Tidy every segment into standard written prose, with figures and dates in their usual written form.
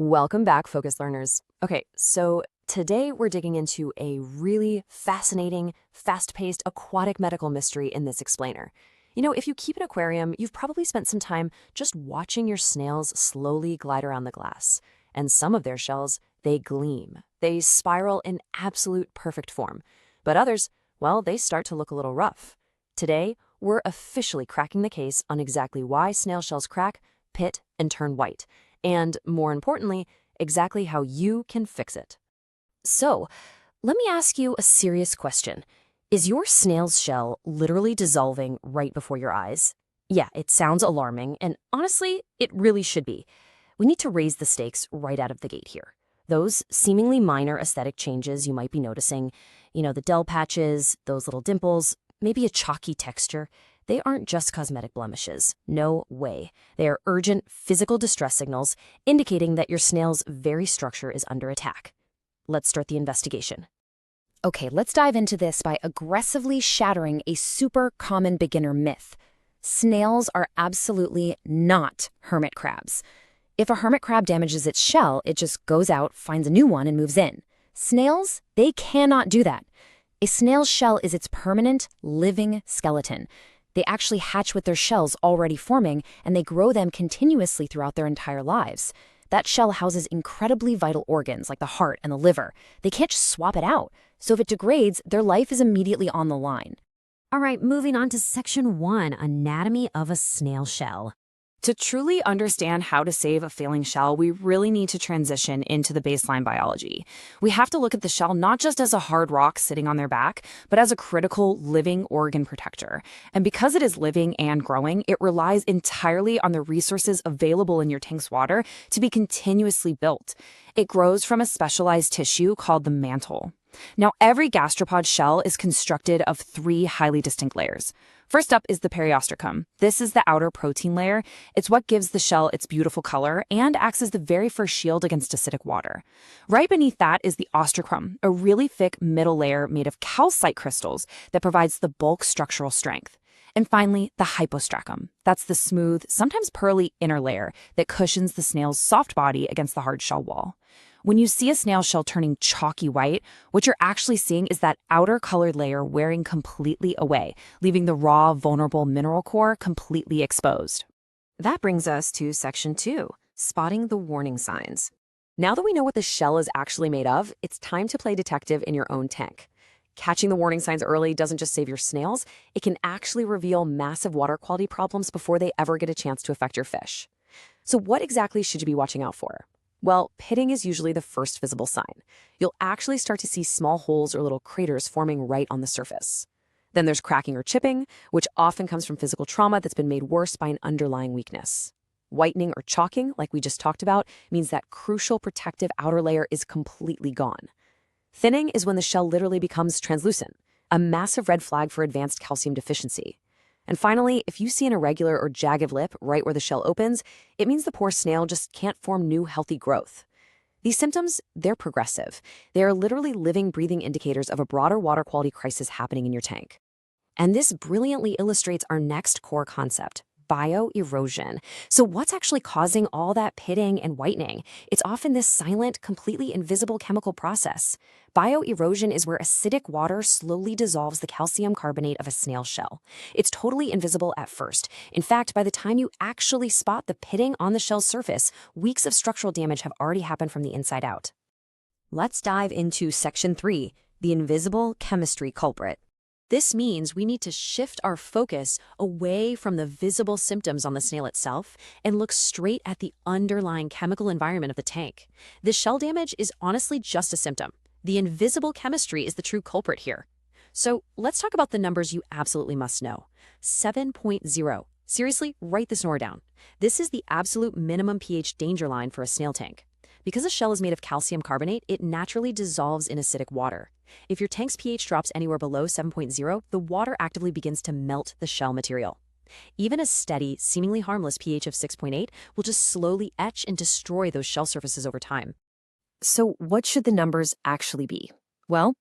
Welcome back, Focus Learners. Okay, so today we're digging into a really fascinating, fast-paced aquatic medical mystery in this explainer. You know, if you keep an aquarium, you've probably spent some time just watching your snails slowly glide around the glass. And some of their shells, they gleam. They spiral in absolute perfect form. But others, well, they start to look a little rough. Today, we're officially cracking the case on exactly why snail shells crack, pit, and turn white. And more importantly, exactly how you can fix it. So, let me ask you a serious question. Is your snail's shell literally dissolving right before your eyes? Yeah, it sounds alarming, and honestly, it really should be. We need to raise the stakes right out of the gate here. Those seemingly minor aesthetic changes you might be noticing, the dull patches, those little dimples, maybe a chalky texture, they aren't just cosmetic blemishes. No way. They are urgent physical distress signals indicating that your snail's very structure is under attack. Let's start the investigation. Okay, let's dive into this by aggressively shattering a super common beginner myth. Snails are absolutely not hermit crabs. If a hermit crab damages its shell, it just goes out, finds a new one, and moves in. Snails, they cannot do that. A snail's shell is its permanent, living skeleton. They actually hatch with their shells already forming, and they grow them continuously throughout their entire lives. That shell houses incredibly vital organs like the heart and the liver. They can't just swap it out. So if it degrades, their life is immediately on the line. All right, moving on to Section 1, Anatomy of a Snail Shell. To truly understand how to save a failing shell, we really need to transition into the baseline biology. We have to look at the shell not just as a hard rock sitting on their back, but as a critical living organ protector. And because it is living and growing, it relies entirely on the resources available in your tank's water to be continuously built. It grows from a specialized tissue called the mantle. Now, every gastropod shell is constructed of 3 highly distinct layers. First up is the periostracum. This is the outer protein layer. It's what gives the shell its beautiful color and acts as the very first shield against acidic water. Right beneath that is the ostracum, a really thick middle layer made of calcite crystals that provides the bulk structural strength. And finally, the hypostracum. That's the smooth, sometimes pearly inner layer that cushions the snail's soft body against the hard shell wall. When you see a snail shell turning chalky white, what you're actually seeing is that outer colored layer wearing completely away, leaving the raw, vulnerable mineral core completely exposed. That brings us to Section 2, Spotting the Warning Signs. Now that we know what the shell is actually made of, it's time to play detective in your own tank. Catching the warning signs early doesn't just save your snails, it can actually reveal massive water quality problems before they ever get a chance to affect your fish. So what exactly should you be watching out for? Well, pitting is usually the first visible sign. You'll actually start to see small holes or little craters forming right on the surface. Then there's cracking or chipping, which often comes from physical trauma that's been made worse by an underlying weakness. Whitening or chalking, like we just talked about, means that crucial protective outer layer is completely gone. Thinning is when the shell literally becomes translucent, a massive red flag for advanced calcium deficiency. And finally, if you see an irregular or jagged lip right where the shell opens, it means the poor snail just can't form new healthy growth. These symptoms, they're progressive. They are literally living, breathing indicators of a broader water quality crisis happening in your tank. And this brilliantly illustrates our next core concept, bioerosion. So what's actually causing all that pitting and whitening? It's often this silent, completely invisible chemical process. Bioerosion is where acidic water slowly dissolves the calcium carbonate of a snail shell. It's totally invisible at first. In fact, by the time you actually spot the pitting on the shell's surface, weeks of structural damage have already happened from the inside out. Let's dive into Section 3, the invisible chemistry culprit. This means we need to shift our focus away from the visible symptoms on the snail itself and look straight at the underlying chemical environment of the tank. The shell damage is honestly just a symptom. The invisible chemistry is the true culprit here. So let's talk about the numbers you absolutely must know. 7.0. Seriously, write this number down. This is the absolute minimum pH danger line for a snail tank. Because a shell is made of calcium carbonate, it naturally dissolves in acidic water. If your tank's pH drops anywhere below 7.0, the water actively begins to melt the shell material. Even a steady, seemingly harmless pH of 6.8 will just slowly etch and destroy those shell surfaces over time. So what should the numbers actually be? Well,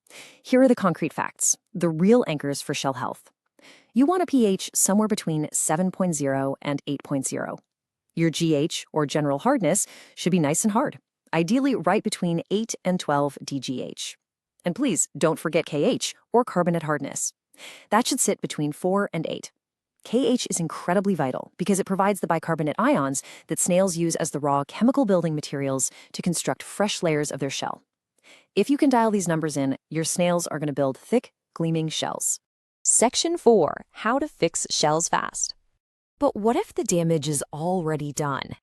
here are the concrete facts, the real anchors for shell health. You want a pH somewhere between 7.0 and 8.0. Your GH, or general hardness, should be nice and hard. ideally right between 8 and 12 DGH. And please don't forget KH, or carbonate hardness. That should sit between 4 and 8. KH is incredibly vital because it provides the bicarbonate ions that snails use as the raw chemical building materials to construct fresh layers of their shell. If you can dial these numbers in, your snails are going to build thick, gleaming shells. Section 4. How to fix shells fast. But what if the damage is already done?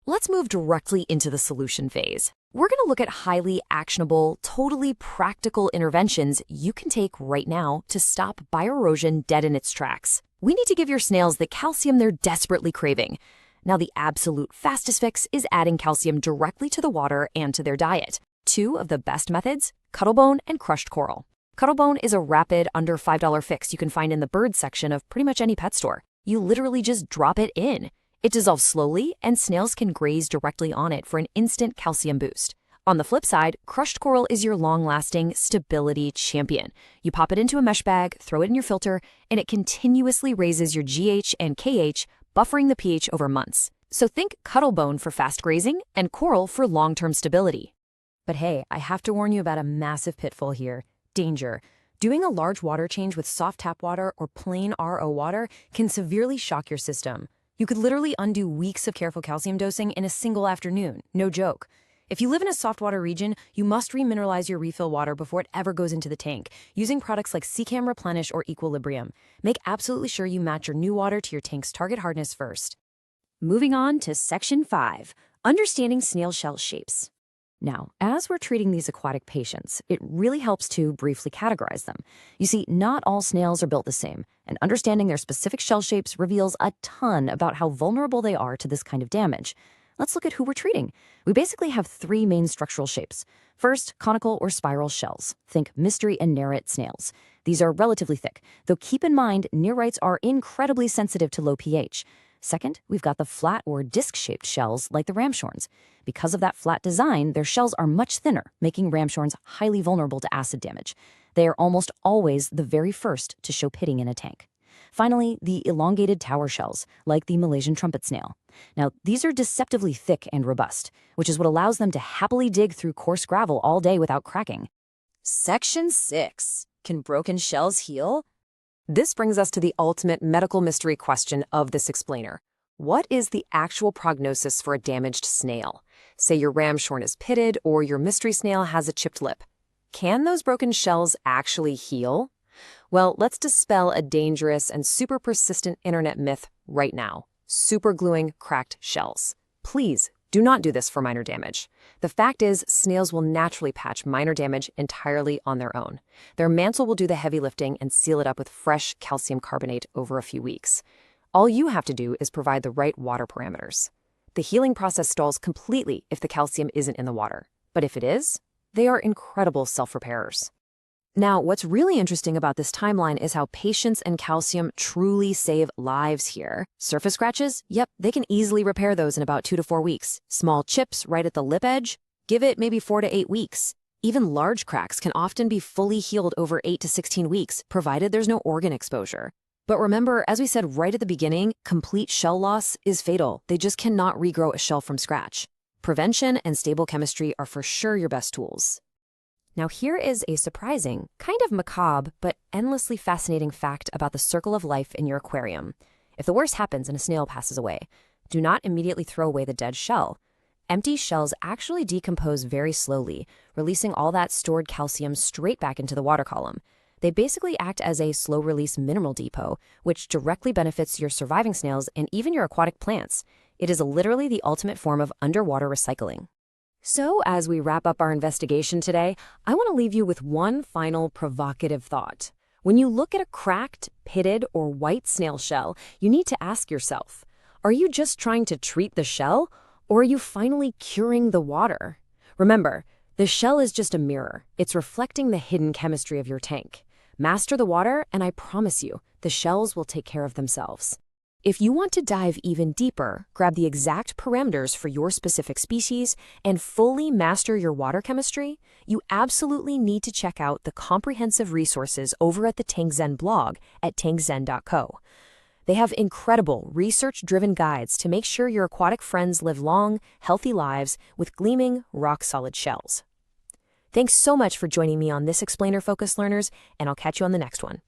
Let's move directly into the solution phase. We're going to look at highly actionable, totally practical interventions you can take right now to stop bioerosion dead in its tracks. We need to give your snails the calcium they're desperately craving. Now, the absolute fastest fix is adding calcium directly to the water and to their diet. Two of the best methods, Cuttlebone and crushed coral. Cuttlebone is a rapid, under $5 fix you can find in the bird section of pretty much any pet store. You literally just drop it in. It dissolves slowly, and snails can graze directly on it for an instant calcium boost. On the flip side, crushed coral is your long-lasting stability champion. You pop it into a mesh bag, throw it in your filter, and it continuously raises your GH and KH, buffering the pH over months. So think Cuttlebone for fast grazing and coral for long-term stability. But hey, I have to warn you about a massive pitfall here. Danger. Doing a large water change with soft tap water or plain RO water can severely shock your system. You could literally undo weeks of careful calcium dosing in a single afternoon. No joke. If you live in a soft water region, you must remineralize your refill water before it ever goes into the tank, using products like Seacam Replenish or Equilibrium. Make absolutely sure you match your new water to your tank's target hardness first. Moving on to Section 5, Understanding Snail Shell Shapes. Now, as we're treating these aquatic patients, it really helps to briefly categorize them. You see, not all snails are built the same, and understanding their specific shell shapes reveals a ton about how vulnerable they are to this kind of damage. Let's look at who we're treating. We basically have three main structural shapes. First, conical or spiral shells. Think mystery and nerit snails. These are relatively thick, though keep in mind nerites are incredibly sensitive to low pH. Second, we've got the flat or disc-shaped shells like the ramshorns. Because of that flat design, their shells are much thinner, making ramshorns highly vulnerable to acid damage. They are almost always the very first to show pitting in a tank. Finally, the elongated tower shells, like the Malaysian trumpet snail. Now, these are deceptively thick and robust, which is what allows them to happily dig through coarse gravel all day without cracking. Section 6. Can broken shells heal? This brings us to the ultimate medical mystery question of this explainer. What is the actual prognosis for a damaged snail? Say your ramshorn is pitted or your mystery snail has a chipped lip. Can those broken shells actually heal? Well, let's dispel a dangerous and super persistent internet myth right now. Supergluing cracked shells. Please do not do this for minor damage. The fact is, snails will naturally patch minor damage entirely on their own. Their mantle will do the heavy lifting and seal it up with fresh calcium carbonate over a few weeks. All you have to do is provide the right water parameters. The healing process stalls completely if the calcium isn't in the water. But if it is, they are incredible self-repairers. Now, what's really interesting about this timeline is how patience and calcium truly save lives here. Surface scratches? Yep, they can easily repair those in about 2 to 4 weeks. Small chips right at the lip edge? Give it maybe 4 to 8 weeks. Even large cracks can often be fully healed over 8 to 16 weeks, provided there's no organ exposure. But remember, as we said right at the beginning, complete shell loss is fatal. They just cannot regrow a shell from scratch. Prevention and stable chemistry are for sure your best tools. Now here is a surprising, kind of macabre, but endlessly fascinating fact about the circle of life in your aquarium. If the worst happens and a snail passes away, do not immediately throw away the dead shell. Empty shells actually decompose very slowly, releasing all that stored calcium straight back into the water column. They basically act as a slow-release mineral depot, which directly benefits your surviving snails and even your aquatic plants. It is literally the ultimate form of underwater recycling. So, as we wrap up our investigation today, I want to leave you with one final provocative thought. When you look at a cracked, pitted, or white snail shell, you need to ask yourself, are you just trying to treat the shell, or are you finally curing the water? Remember, the shell is just a mirror. It's reflecting the hidden chemistry of your tank. Master the water, and I promise you, the shells will take care of themselves. If you want to dive even deeper, grab the exact parameters for your specific species, and fully master your water chemistry, you absolutely need to check out the comprehensive resources over at the TankZen blog at tankzen.co. They have incredible, research-driven guides to make sure your aquatic friends live long, healthy lives with gleaming, rock-solid shells. Thanks so much for joining me on this Explainer Focus, learners, and I'll catch you on the next one.